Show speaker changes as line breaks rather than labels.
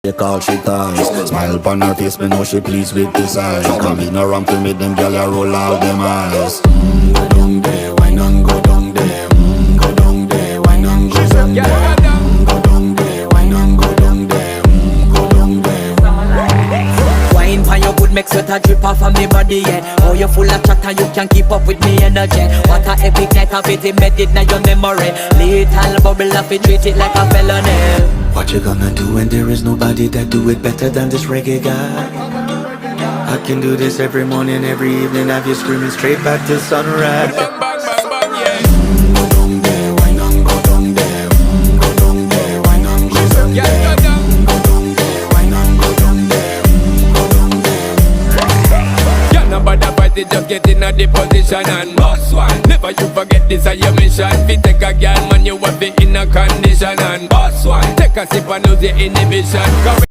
They call she ties. Smile upon her face, me know she pleased with this eyes. Come in around to me, them gyal a roll out them eyes. Go down there, why not go down there? Go down there, why not go down there? Go down there, why not go down there? Go down there.
Wine pan your good, make sweat a drip off of me body, yeah. Oh, you full of chatter, you can't keep up with me energy. What a epic night of it, embedded in your memory. Little bubble of it, treat it like a felony.
What you gonna do when there is nobody that do it better than this reggae guy? I can do this every morning, every evening, have you screaming straight back to sunrise.
Bang, bang, bang, bang, yeah.
Go down there, why not go down there? Go down there, why not go down there?
Yeah, go down.
Go down there, why not go down there? Go down there.
Yeah, nobody fight it, just get in a the position and boss one. Never you forget this is your mission. Fi take a girl, man, you have it in a condition and boss one. Take a sip and lose your inhibition.